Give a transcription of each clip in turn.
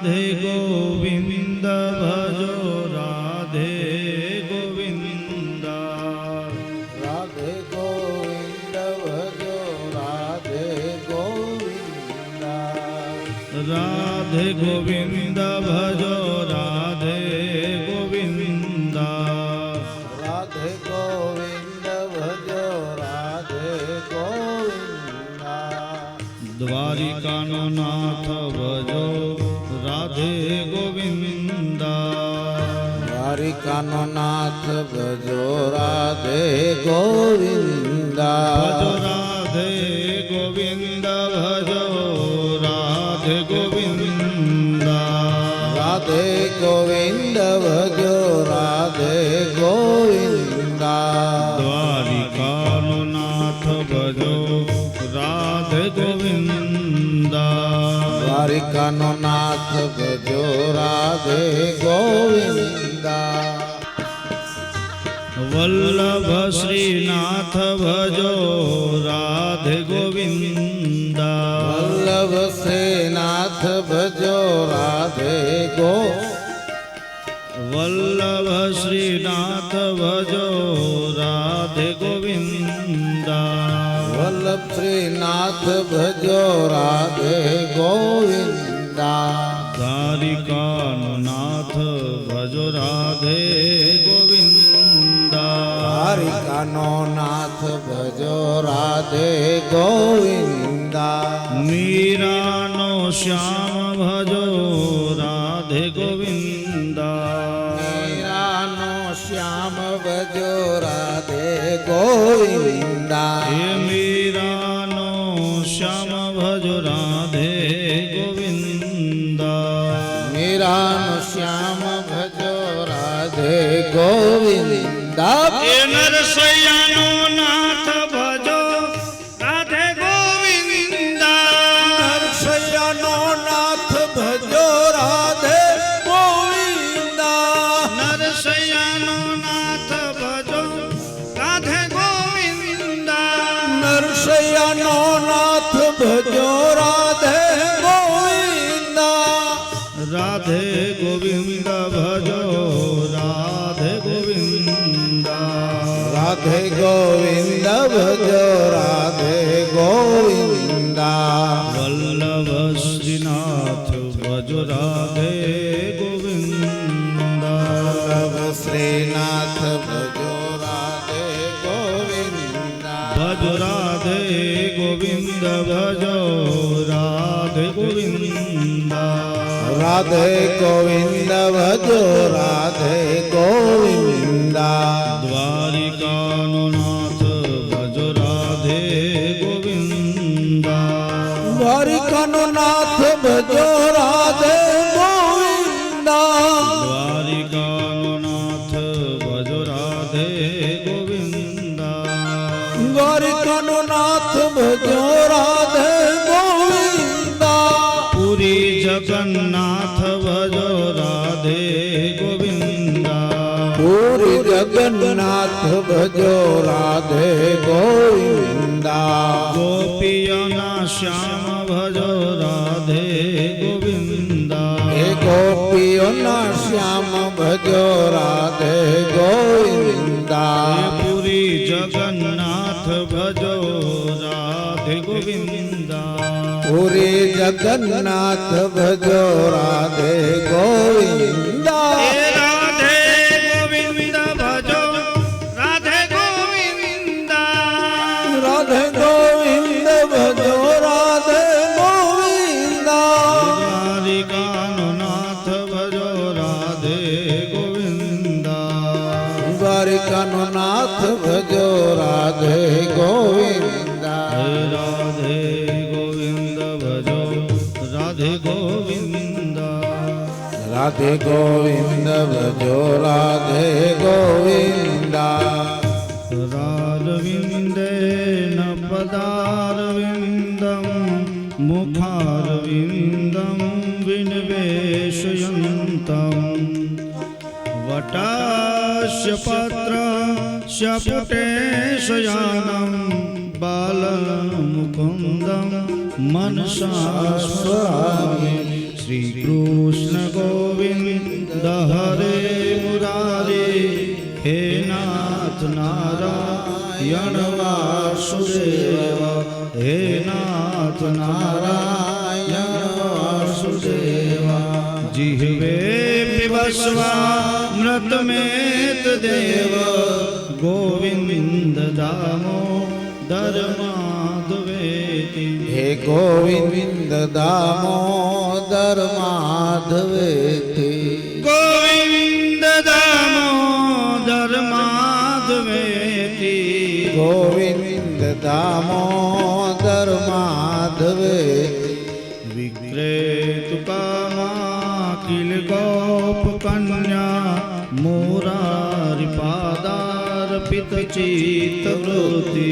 રાધે ગોવિંદ ભજો રાધે ગોવિંદ રાધે ગોવિંદ ભજો રાધે ગોવિંદ રાધે ગોવિંદ ભજો રાધે ગોવિંદ રાધે ગોવિંદ ભજો રાધે ગોવિંદ દ્વારિકાનો નાથ ભજો રાધે ગોવિંદ દ્વારિકાનો નાથ ભજો રાધે ગોવિંદ ભજો રાધે ગોવિંદ ભજો રાધે ગોવિંદ રાધે ગોવિંદ ભજો રાધે ગોવિંદ દ્વારિકાનો નાથ ભજો રાધે ગોવિંદ દ્વારિકાનો નાથ ભજો રાધે ગોવિંદ વલ્લભ શ્રીનાથ ભજો રાધે ગોવિંદ વલ્લભ શ્રીનાથ ભજો રાધે વલ્લભ શ્રીનાથ ભજો રાધે ગોવિંદ વલ્લભ શ્રીનાથ ભજો રાધે ગોવિંદ દ્વારિકાનો નાથ ભજો રાધે ગોવિંદ દ્વારિકાનો નાથ ભજો રાધે ગોવિંદ મીરાનો શ્યામ ભજો રાધે ગોવિંદ મીરાનો શ્યામ ભજો રાધે ગોવિંદ હે મીરાનો શ્યામ ભજો રાધે ગોવિંદ મીરાનો શ્યામ ભજો રાધે ગોવિંદ એ નરસૈયાનો નાથ ભજો રાધે ગોવિંદ નરસૈયાનો નાથ ભજો રાધે ગોવિંદ નરસૈયાનો નાથ ભજો રાધે ગોવિંદ નરસૈયાનો નાથ ભજો રાધે ગોવિંદ રાધે ગોવિંદ ભજો રાધે ગોવિંદ રાધે ગોવિંદ ભજો રાધે ગોવિંદ વલ્લભ શ્રીનાથ ભજો રાધે ગોવિંદ વલ્લભ શ્રીનાથ ભજો રાધે ગોવિંદ ભજો રાધે ગોવિંદ ભજો રાધે ગોવિંદ રાધે ગોવિંદ ભજો રાધે ગોવિંદ દ્વારિકાનો નાથ ભજો રાધે ગોવિંદ દ્વારિકાનો નાથ ભજો રાધે ગોવિંદ દ્વારિકાનો નાથ ભજો રાધે ગોવિંદ દ્વારિકાનો નાથ ભજો રાધે ગોવિંદ પુરી જગન્નાથ ભજો રાધે ગોવિંદ પૂરી જગન્નાથ ભજો રાધે ગોવિંદ ગોપીઓના શ્યામ ભજો રાધે ગોવિંદ હે ગોપીઓના શ્યામ ભજો રાધે ગોવિંદ પુરી જગન્નાથ ભજો રાધે ગોવિંદ પૂરી જગન્નાથ ભજો રાધે ગોવિંદ રાધે ગોવિંદ ભજો રાધે ગોવિંદ રાધે ગોવિંદ ભજો રાધે ગોવિંદ દ્વારિકાનો નાથ ભજો રાધે ગોવિંદ દ્વારિકાનો નાથ ભજો રાધે ગોવિંદ રાધે ગોવિંદ ભજો રાધે ગોવિંદ રાધે ગોવિંદ ભજો રાધે ગોવિંદ રાધવિંદેન પદારવિંદમ મુખારવિંદમ વિનિવેશયંતમ વટાસ્ય પત્ર શપુટે શયાનમ બાલમુકુંદમ મનસા સ્વામી શ્રી કૃષ્ણ ગોવિંદ હરે મુરારે હે નાથ નારાયણ વાસુદેવ હે નાથ નારાયણ વાસુદેવ જીહવે पिबस्वामृतमेत देव गोविंद दामोदर माधवेति हे गोविंद दामोदर माधवेति गोविंद दामोदर माधवेति गोविंद दामोदर माधवेति विक्रेतु कामा किल गोप कन्या मुरारि पादार्पित चित्तवृत्ति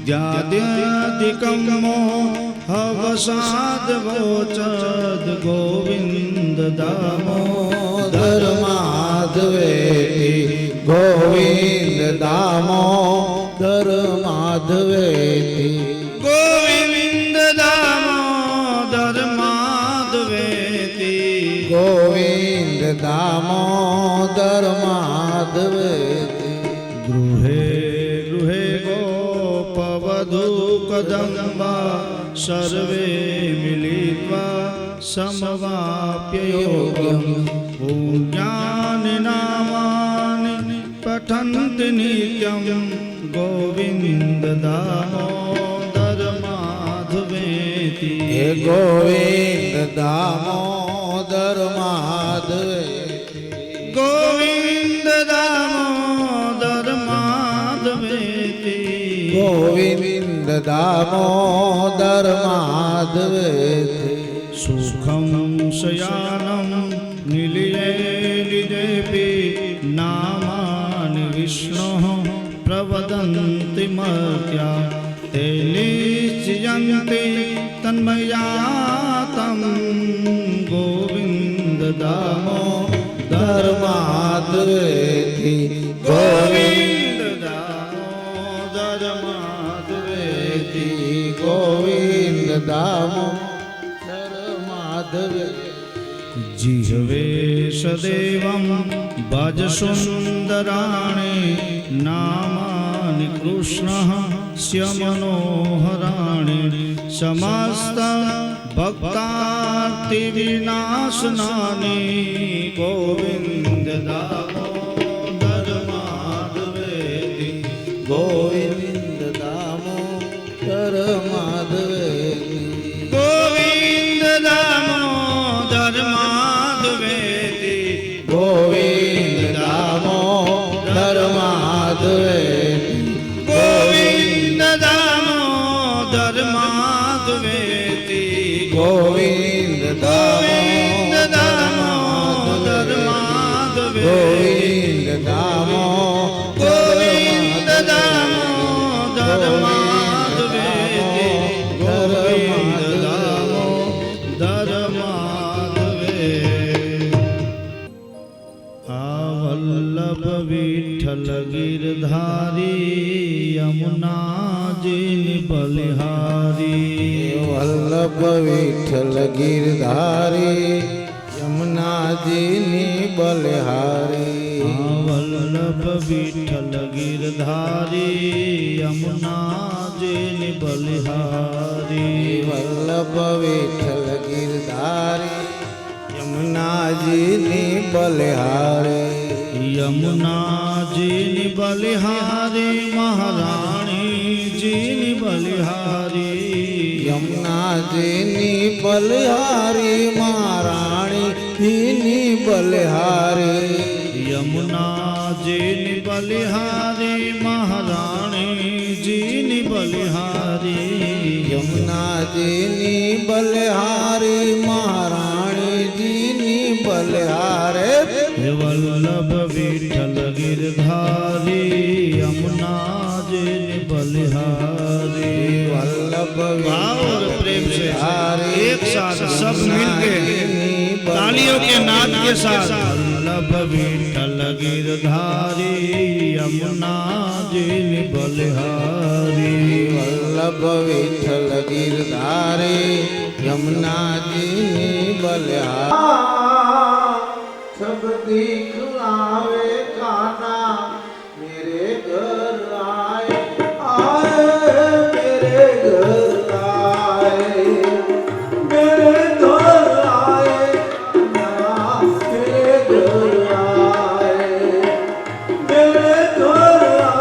ज्ञाद्यादिकं मोहवसाद वोचद गोविंद दामोदर माधवेति गोविंद दामोदर माधवेति गोविंद दामोदर माधवेति गोविंद दामोदर माधवेति गृहे गृहे गोपवधू कदम्बा सर्वे मिलित्वा समवाप्य योगं पुण्यानि नामानि पठन्ति नित्यं गोविन्द दामोदर माधवेति हे गोविंद दामोदर माधवेति गोविंद दामोदर माधवेति गोविंद दामोदर माधवेति सुखं शयानं निलये निजेपि नामानि विष्णोः प्रवदन्ति मर्त्या ते निश्चयन्ति तन्मया तं गोविन्द दामोदर माधवेति गोविन्द दामोदर माधवेति गोविंद दामोदर माधवेति जिह्वे सदेवं भज सुन्दराणि नामानि कृष्णः स्य मनोहराणि समस्त भक्तार्तिविनाशनानि गोविन्द दामोदर माधवेति गोविंद दामोदर माधवेति गोविन्द दामोदर माधवेति गोविंद दामोदर माधवेति गोविन्द दामोदर माधवेति गोविंद गोविन्द दामोदर माधवेति गोविंद गोविन्द दामोदर माधवेति गोविन्द दामोदर माधवेति आवल्लभ विठ्ठल गिरधारी यमुना जिन बलिहारी वल्लभ विठ्ठल गिरधारी यमुना जिनी बलिहारी वल्लभ विठ्ठल गिरधारी यमुना जिन बलिहारी वल्लभ विठ्ठल गिरधारी यमुना जिनी बलिहारी यमुना जिन बलिहारी महारानी जिन बलिहारी यमुना जिनी बलिहारी महारानी जिनी बलिहारी यमुना जिन बलिहारी महारानी जिन बलिहारी यमुना जिनी बलिहारी महारानी जिनी बलिहारे वल्लभ विठ्ठल गिरधारी यमुना जिन बलिहारी वल्लभ भाव और प्रेम से हरे एक साथ सब मिलके तालियों के नाद के साथ वल्लभ विठ्ठल गिरधारी यमुना जिन बलिहारी वल्लभ विठ्ठल गिरधारी यमुनाजीनी बलिहार सब दिखलावे काना मेरे घर आए मेरे घर आए मेरे घर आए मेरे घर आए मेरे घर आए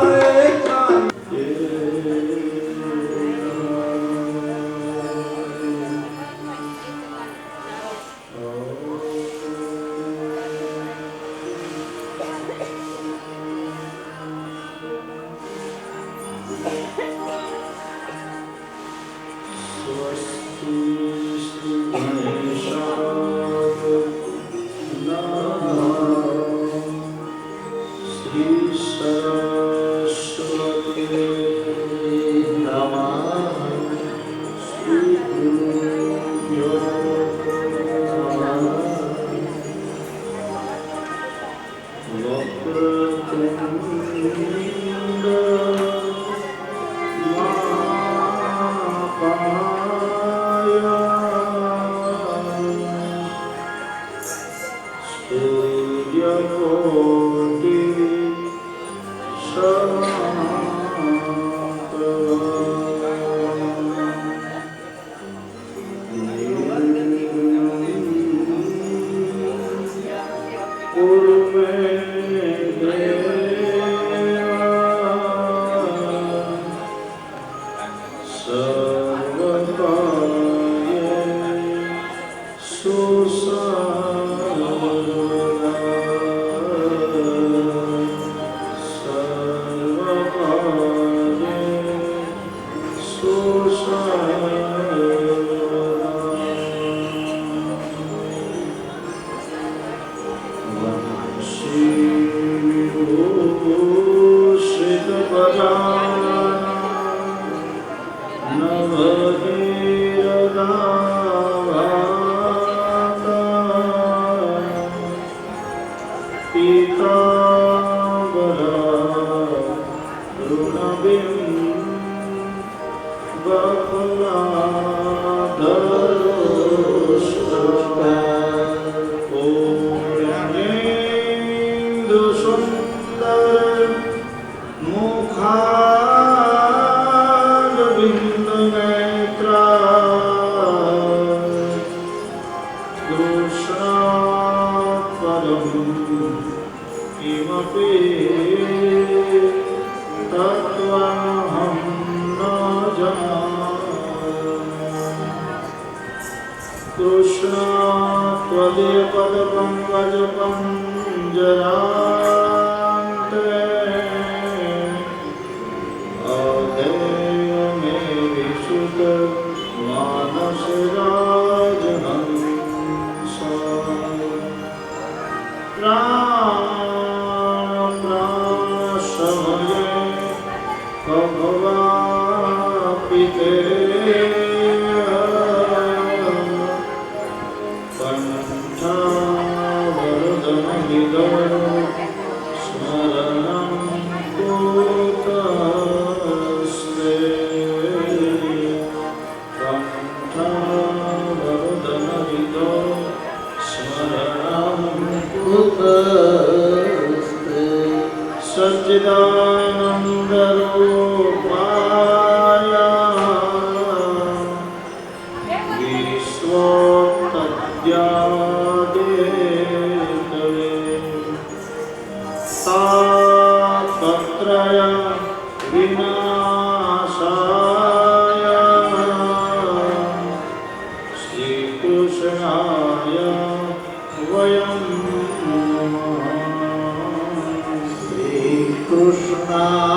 Krishna